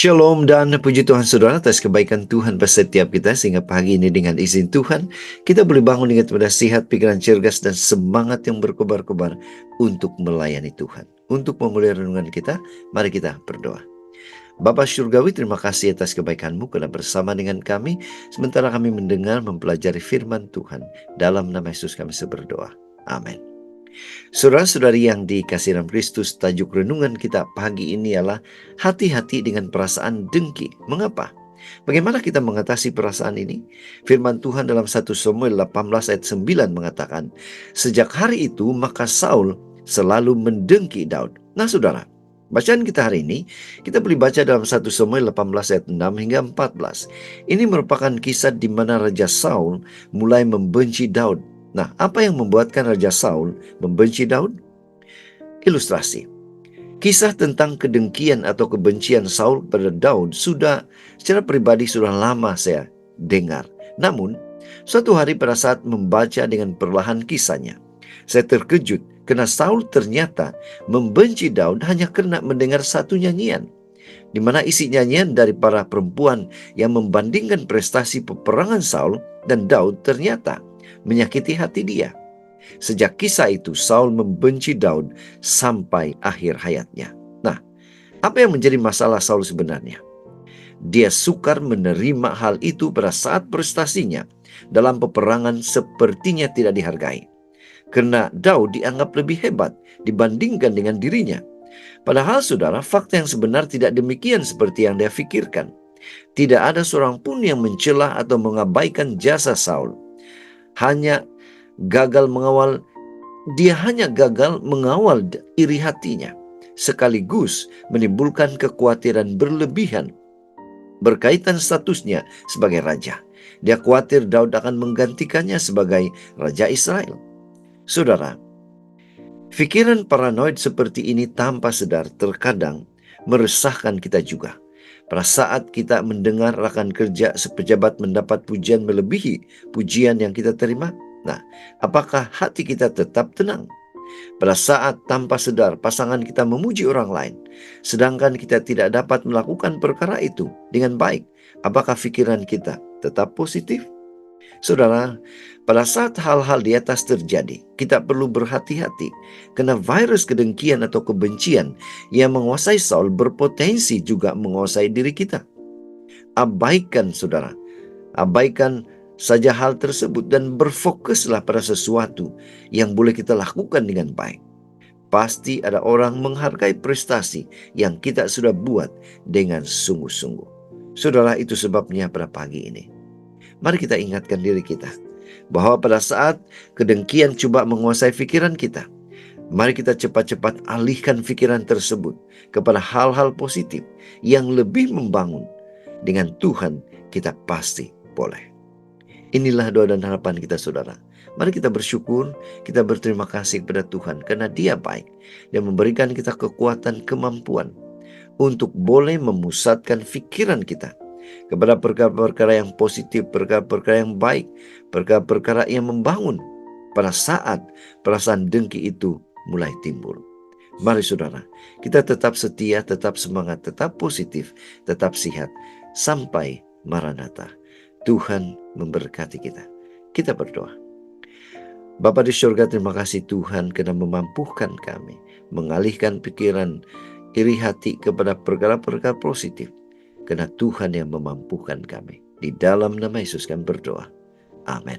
Shalom dan puji Tuhan saudara atas kebaikan Tuhan pada setiap kita sehingga pagi ini dengan izin Tuhan kita boleh bangun dengan pada sihat, pikiran cergas dan semangat yang berkobar-kobar untuk melayani Tuhan. Untuk memulai renungan kita, mari kita berdoa. Bapa Surgawi, terima kasih atas kebaikan-Mu karena bersama dengan kami sementara kami mendengar mempelajari firman Tuhan. Dalam nama Yesus kami berdoa. Amin. Saudara-saudari yang dikasihi dalam Kristus, tajuk renungan kita pagi ini ialah hati-hati dengan perasaan dengki. Mengapa? Bagaimana kita mengatasi perasaan ini? Firman Tuhan dalam 1 Samuel 18 ayat 9 mengatakan, sejak hari itu maka Saul selalu mendengki Daud. Nah saudara, bacaan kita hari ini, kita boleh baca dalam 1 Samuel 18 ayat 6 hingga 14. Ini merupakan kisah di mana Raja Saul mulai membenci Daud. Nah, apa yang membuatkan Raja Saul membenci Daud? Ilustrasi. Kisah tentang kedengkian atau kebencian Saul pada Daud secara pribadi sudah lama saya dengar. Namun, suatu hari pada saat membaca dengan perlahan kisahnya, saya terkejut karena Saul ternyata membenci Daud hanya karena mendengar satu nyanyian, di mana isi nyanyian dari para perempuan yang membandingkan prestasi peperangan Saul dan Daud ternyata menyakiti hati dia. Sejak kisah itu, Saul membenci Daud sampai akhir hayatnya. Nah, apa yang menjadi masalah Saul sebenarnya? Dia sukar menerima hal itu pada saat prestasinya dalam peperangan sepertinya tidak dihargai. Karena Daud dianggap lebih hebat dibandingkan dengan dirinya. Padahal saudara, fakta yang sebenar tidak demikian seperti yang dia pikirkan. Tidak ada seorang pun yang mencela atau mengabaikan jasa Saul. Dia hanya gagal mengawal iri hatinya, sekaligus menimbulkan kekhawatiran berlebihan berkaitan statusnya sebagai raja. Dia khawatir Daud akan menggantikannya sebagai raja Israel. Saudara, pikiran paranoid seperti ini tanpa sadar terkadang meresahkan kita juga. Pada saat kita mendengar rekan kerja sepejabat mendapat pujian melebihi pujian yang kita terima, nah, apakah hati kita tetap tenang? Pada saat tanpa sadar pasangan kita memuji orang lain, sedangkan kita tidak dapat melakukan perkara itu dengan baik, apakah pikiran kita tetap positif? Saudara, pada saat hal-hal di atas terjadi, kita perlu berhati-hati karena virus kedengkian atau kebencian yang menguasai Saul berpotensi juga menguasai diri kita. Abaikan saja hal tersebut dan berfokuslah pada sesuatu yang boleh kita lakukan dengan baik. Pasti ada orang menghargai prestasi yang kita sudah buat dengan sungguh-sungguh. Saudara, itu sebabnya pada pagi ini, mari kita ingatkan diri kita bahwa pada saat kedengkian coba menguasai pikiran kita, mari kita cepat-cepat alihkan pikiran tersebut kepada hal-hal positif yang lebih membangun. Dengan Tuhan kita pasti boleh. Inilah doa dan harapan kita saudara. Mari kita bersyukur, kita berterima kasih kepada Tuhan karena Dia baik dan memberikan kita kekuatan, kemampuan untuk boleh memusatkan pikiran kita kepada perkara-perkara yang positif, perkara-perkara yang baik, perkara-perkara yang membangun pada saat perasaan dengki itu mulai timbul. Mari saudara, kita tetap setia, tetap semangat, tetap positif, tetap sehat sampai Maranatha. Tuhan memberkati kita. Kita berdoa. Bapa di surga, terima kasih Tuhan karena memampukan kami mengalihkan pikiran iri hati kepada perkara-perkara positif. Karena Tuhan yang memampukan kami. Di dalam nama Yesus kami berdoa. Amin.